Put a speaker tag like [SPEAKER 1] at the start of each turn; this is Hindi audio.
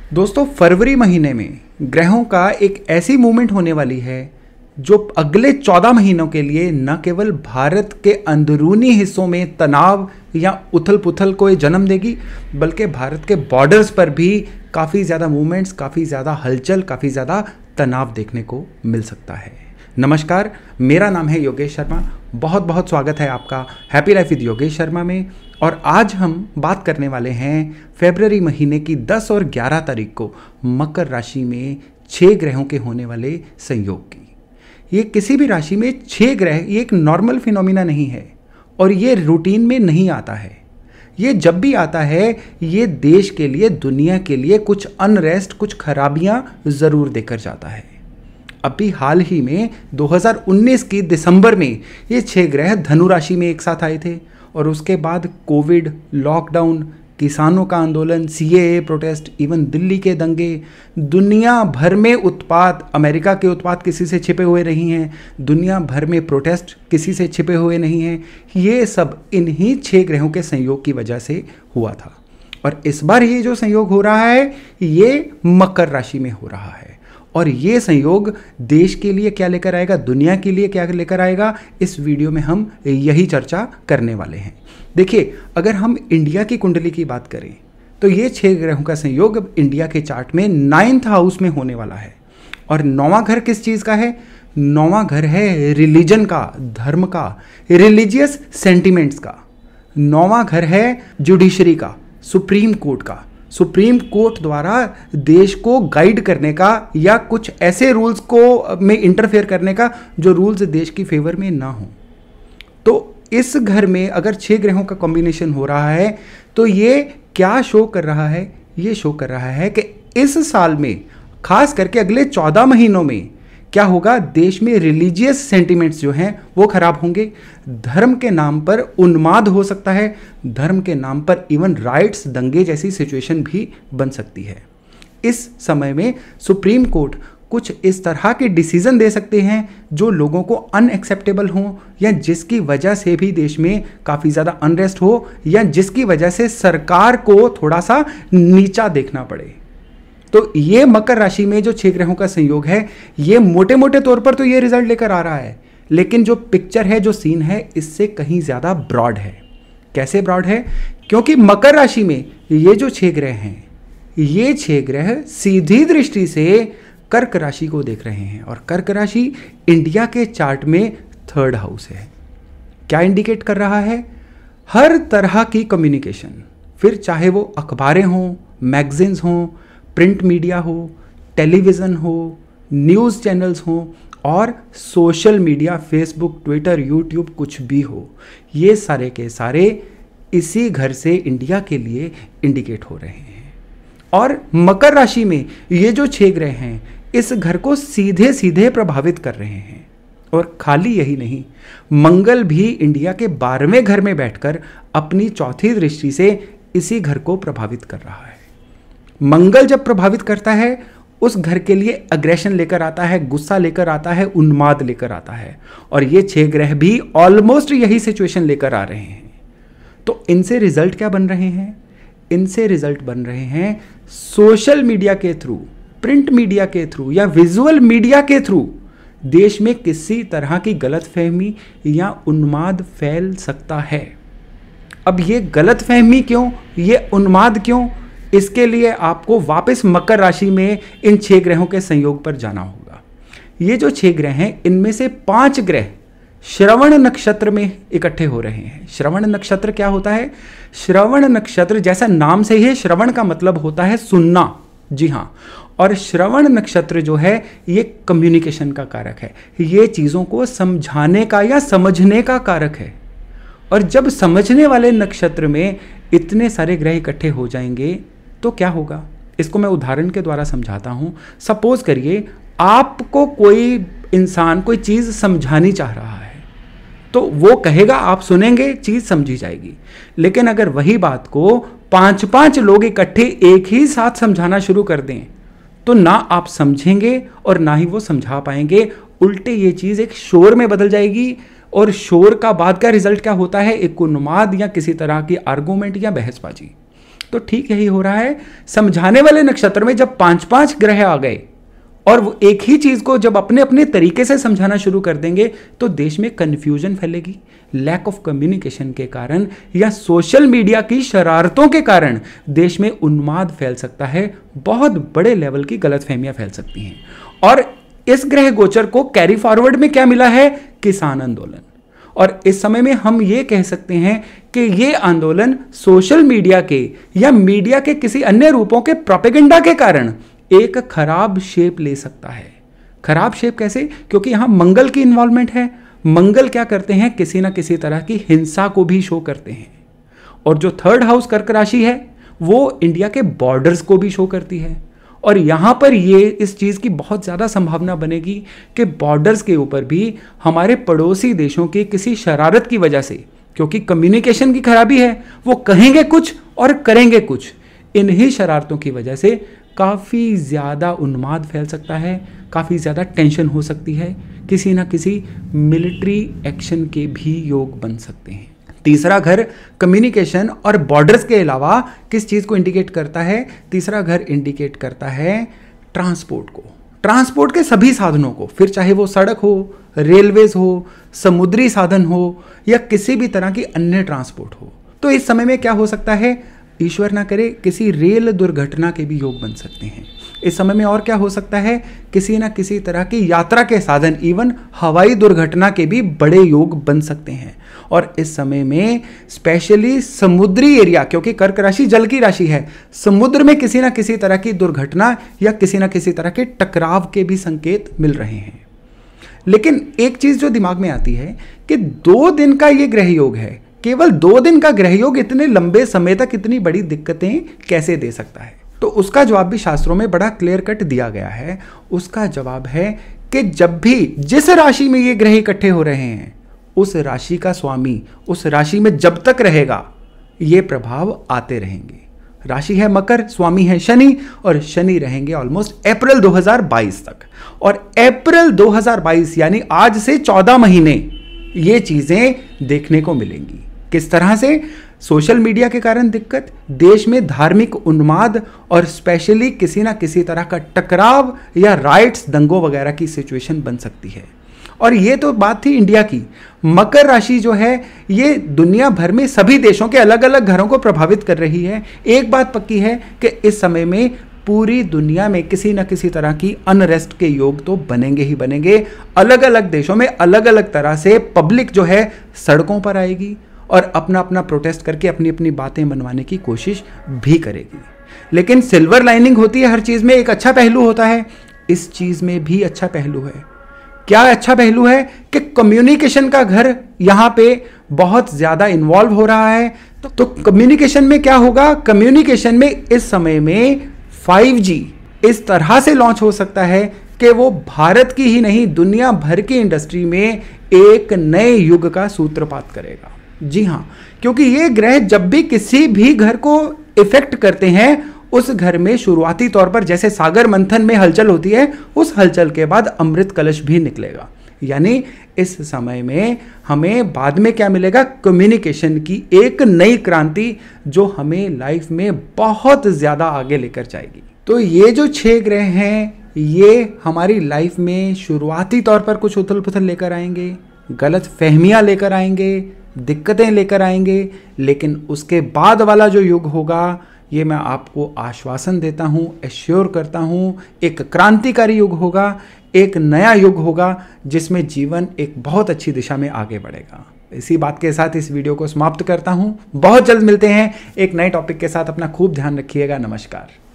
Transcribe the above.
[SPEAKER 1] दोस्तों, फरवरी महीने में ग्रहों का एक ऐसी मूवमेंट होने वाली है जो अगले 14 महीनों के लिए न केवल भारत के अंदरूनी हिस्सों में तनाव या उथल पुथल को जन्म देगी, बल्कि भारत के बॉर्डर्स पर भी काफ़ी ज़्यादा मूवमेंट्स, काफ़ी ज़्यादा हलचल, काफ़ी ज़्यादा तनाव देखने को मिल सकता है। नमस्कार, मेरा नाम है योगेश शर्मा। बहुत बहुत स्वागत है आपका happy life with Yogesh Sharma में। और आज हम बात करने वाले हैं फरवरी महीने की 10 और 11 तारीख को मकर राशि में 6 ग्रहों के होने वाले संयोग की। ये किसी भी राशि में 6 ग्रह ये एक नॉर्मल फिनोमिना नहीं है और ये रूटीन में नहीं आता है। ये जब भी आता है ये देश के लिए, दुनिया के लिए कुछ अनरेस्ट, कुछ खराबियां ज़रूर देकर जाता है। अभी हाल ही में 2019 की दिसंबर में ये 6 ग्रह धनु राशि में एक साथ आए थे और उसके बाद कोविड, लॉकडाउन, किसानों का आंदोलन, सीएए प्रोटेस्ट, इवन दिल्ली के दंगे, दुनिया भर में उत्पात, अमेरिका के उत्पात किसी से छिपे हुए नहीं हैं, दुनिया भर में प्रोटेस्ट किसी से छिपे हुए नहीं हैं। ये सब इन्हीं 6 ग्रहों के संयोग की वजह से हुआ था। और इस बार ये जो संयोग हो रहा है ये मकर राशि में हो रहा है और ये संयोग देश के लिए क्या लेकर आएगा, दुनिया के लिए क्या लेकर आएगा, इस वीडियो में हम यही चर्चा करने वाले हैं। देखिए, अगर हम इंडिया की कुंडली की बात करें तो ये 6 ग्रहों का संयोग अब इंडिया के चार्ट में 9th हाउस में होने वाला है। और 9वां घर किस चीज़ का है? 9वां घर है रिलीजन का, धर्म का, रिलीजियस सेंटिमेंट्स का। 9वां घर है जुडिशरी का, सुप्रीम कोर्ट का। सुप्रीम कोर्ट द्वारा देश को गाइड करने का या कुछ ऐसे रूल्स को में इंटरफेयर करने का जो रूल्स देश की फेवर में ना हो। तो इस घर में अगर 6 ग्रहों का कॉम्बिनेशन हो रहा है तो ये क्या शो कर रहा है? ये शो कर रहा है कि इस साल में, खास करके अगले 14 महीनों में क्या होगा, देश में रिलीजियस सेंटिमेंट्स जो हैं वो खराब होंगे। धर्म के नाम पर उन्माद हो सकता है, धर्म के नाम पर इवन राइट्स, दंगे जैसी सिचुएशन भी बन सकती है। इस समय में सुप्रीम कोर्ट कुछ इस तरह के डिसीजन दे सकते हैं जो लोगों को अनएक्सेप्टेबल हो या जिसकी वजह से भी देश में काफ़ी ज़्यादा अनरेस्ट हो या जिसकी वजह से सरकार को थोड़ा सा नीचा देखना पड़े। तो ये मकर राशि में जो 6 ग्रहों का संयोग है ये मोटे मोटे तौर पर तो ये रिजल्ट लेकर आ रहा है, लेकिन जो पिक्चर है, जो सीन है, इससे कहीं ज़्यादा ब्रॉड है। कैसे ब्रॉड है? क्योंकि मकर राशि में ये जो 6 ग्रह हैं, ये 6 ग्रह सीधी दृष्टि से कर्क राशि को देख रहे हैं और कर्क राशि इंडिया के चार्ट में 3rd हाउस है। क्या इंडिकेट कर रहा है? हर तरह की कम्युनिकेशन, फिर चाहे वो अखबारें हों, मैगजीन्स हों, प्रिंट मीडिया हो, टेलीविज़न हो, न्यूज़ चैनल्स हों और social media, Facebook, Twitter, YouTube, कुछ भी हो, ये सारे के सारे इसी घर से इंडिया के लिए इंडिकेट हो रहे हैं। और मकर राशि में ये जो 6 ग्रह हैं इस घर को सीधे सीधे प्रभावित कर रहे हैं। और खाली यही नहीं, मंगल भी इंडिया के 12वें घर में बैठकर अपनी 4थी दृष्टि से इसी घर को प्रभावित कर रहा है। मंगल जब प्रभावित करता है उस घर के लिए अग्रेशन लेकर आता है, गुस्सा लेकर आता है, उन्माद लेकर आता है। और ये 6 ग्रह भी ऑलमोस्ट यही सिचुएशन लेकर आ रहे हैं। तो इनसे रिजल्ट क्या बन रहे हैं? इनसे रिजल्ट बन रहे हैं सोशल मीडिया के थ्रू, प्रिंट मीडिया के थ्रू या विजुअल मीडिया के थ्रू देश में किसी तरह की गलतफहमी या उन्माद फैल सकता है। अब ये गलतफहमी क्यों, ये उन्माद क्यों, इसके लिए आपको वापस मकर राशि में इन 6 ग्रहों के संयोग पर जाना होगा। ये जो 6 ग्रह हैं इनमें से 5 ग्रह श्रवण नक्षत्र में इकट्ठे हो रहे हैं। श्रवण नक्षत्र क्या होता है? श्रवण नक्षत्र, जैसा नाम से ही श्रवण का मतलब होता है सुनना, जी हाँ। और श्रवण नक्षत्र जो है ये कम्युनिकेशन का कारक है, ये चीज़ों को समझाने का या समझने का कारक है। और जब समझने वाले नक्षत्र में इतने सारे ग्रह इकट्ठे हो जाएंगे तो क्या होगा, इसको मैं उदाहरण के द्वारा समझाता हूं। सपोज करिए आपको कोई इंसान कोई चीज़ समझानी चाह रहा है तो वो कहेगा, आप सुनेंगे, चीज़ समझी जाएगी। लेकिन अगर वही बात को 5-5 लोग इकट्ठे एक ही साथ समझाना शुरू कर दें तो ना आप समझेंगे और ना ही वो समझा पाएंगे, उल्टे ये चीज़ एक शोर में बदल जाएगी। और शोर का बाद का रिजल्ट क्या होता है? एक उन्माद या किसी तरह की आर्गूमेंट या बहसबाजी। तो ठीक यही हो रहा है। समझाने वाले नक्षत्र में जब 5-5 ग्रह आ गए और वो एक ही चीज को जब अपने अपने तरीके से समझाना शुरू कर देंगे तो देश में कंफ्यूजन फैलेगी। लैक ऑफ कम्युनिकेशन के कारण या सोशल मीडिया की शरारतों के कारण देश में उन्माद फैल सकता है, बहुत बड़े लेवल की गलतफहमियां फैल सकती हैं। और इस ग्रह गोचर को कैरी फॉरवर्ड में क्या मिला है? किसान आंदोलन। और इस समय में हम ये कह सकते हैं कि ये आंदोलन सोशल मीडिया के या मीडिया के किसी अन्य रूपों के प्रोपेगेंडा के कारण एक खराब शेप ले सकता है। खराब शेप कैसे? क्योंकि यहां मंगल की इन्वॉल्वमेंट है। मंगल क्या करते हैं? किसी ना किसी तरह की हिंसा को भी शो करते हैं। और जो 3rd हाउस कर्क राशि है वो इंडिया के बॉर्डर्स को भी शो करती है। और यहां पर ये इस चीज की बहुत ज्यादा संभावना बनेगी कि बॉर्डर्स के ऊपर भी हमारे पड़ोसी देशों की किसी शरारत की वजह से, क्योंकि कम्युनिकेशन की खराबी है, वो कहेंगे कुछ और करेंगे कुछ, इन्हीं शरारतों की वजह से काफ़ी ज़्यादा उन्माद फैल सकता है, काफ़ी ज़्यादा टेंशन हो सकती है, किसी ना किसी मिलिट्री एक्शन के भी योग बन सकते हैं। तीसरा घर कम्युनिकेशन और बॉर्डर्स के अलावा किस चीज़ को इंडिकेट करता है? तीसरा घर इंडिकेट करता है ट्रांसपोर्ट को, ट्रांसपोर्ट के सभी साधनों को, फिर चाहे वो सड़क हो, रेलवेज हो, समुद्री साधन हो या किसी भी तरह की अन्य ट्रांसपोर्ट हो। तो इस समय में क्या हो सकता है? ईश्वर ना करे किसी रेल दुर्घटना के भी योग बन सकते हैं। इस समय में और क्या हो सकता है? किसी ना किसी तरह की यात्रा के साधन, इवन हवाई दुर्घटना के भी बड़े योग बन सकते हैं। और इस समय में स्पेशली समुद्री एरिया, क्योंकि कर्क राशि जल की राशि है, समुद्र में किसी ना किसी तरह की दुर्घटना या किसी ना किसी तरह के टकराव के भी संकेत मिल रहे हैं। लेकिन एक चीज जो दिमाग में आती है कि 2 दिन का ये ग्रह योग है, केवल 2 दिन का ग्रह योग इतने लंबे समय तक इतनी बड़ी दिक्कतें कैसे दे सकता है? तो उसका जवाब भी शास्त्रों में बड़ा क्लियर कट दिया गया है। उसका जवाब है कि जब भी जिस राशि में ये ग्रह इकट्ठे हो रहे हैं उस राशि का स्वामी उस राशि में जब तक रहेगा ये प्रभाव आते रहेंगे। राशि है मकर, स्वामी है शनि, और शनि रहेंगे ऑलमोस्ट अप्रैल 2022 तक। और अप्रैल 2022 यानी आज से 14 महीने ये चीजें देखने को मिलेंगी। किस तरह से? सोशल मीडिया के कारण दिक्कत, देश में धार्मिक उन्माद और स्पेशली किसी ना किसी तरह का टकराव या राइट्स, दंगों वगैरह की सिचुएशन बन सकती है। और ये तो बात थी इंडिया की। मकर राशि जो है ये दुनिया भर में सभी देशों के अलग अलग घरों को प्रभावित कर रही है। एक बात पक्की है कि इस समय में पूरी दुनिया में किसी न किसी तरह की अनरेस्ट के योग तो बनेंगे ही बनेंगे। अलग अलग देशों में अलग अलग तरह से पब्लिक जो है सड़कों पर आएगी और अपना अपना प्रोटेस्ट करके अपनी अपनी बातें मनवाने की कोशिश भी करेगी। लेकिन सिल्वर लाइनिंग होती है हर चीज़ में, एक अच्छा पहलू होता है। इस चीज़ में भी अच्छा पहलू है। क्या अच्छा पहलू है? कि कम्युनिकेशन का घर यहाँ पे बहुत ज़्यादा इन्वॉल्व हो रहा है। तो कम्युनिकेशन में क्या होगा? कम्युनिकेशन में इस समय में 5G इस तरह से लॉन्च हो सकता है कि वो भारत की ही नहीं दुनिया भर की इंडस्ट्री में एक नए युग का सूत्रपात करेगा। जी हाँ, क्योंकि ये ग्रह जब भी किसी भी घर को इफेक्ट करते हैं उस घर में शुरुआती तौर पर जैसे सागर मंथन में हलचल होती है, उस हलचल के बाद अमृत कलश भी निकलेगा। यानी इस समय में हमें बाद में क्या मिलेगा? कम्युनिकेशन की एक नई क्रांति जो हमें लाइफ में बहुत ज़्यादा आगे लेकर जाएगी। तो ये जो 6 ग्रह हैं ये हमारी लाइफ में शुरुआती तौर पर कुछ उथल पुथल लेकर आएंगे, गलत फहमियाँ लेकर आएंगे, दिक्कतें लेकर आएंगे। लेकिन उसके बाद वाला जो युग होगा ये मैं आपको आश्वासन देता हूँ, एश्योर करता हूँ, एक क्रांतिकारी युग होगा, एक नया युग होगा जिसमें जीवन एक बहुत अच्छी दिशा में आगे बढ़ेगा। इसी बात के साथ इस वीडियो को समाप्त करता हूँ। बहुत जल्द मिलते हैं एक नए टॉपिक के साथ। अपना खूब ध्यान रखिएगा। नमस्कार।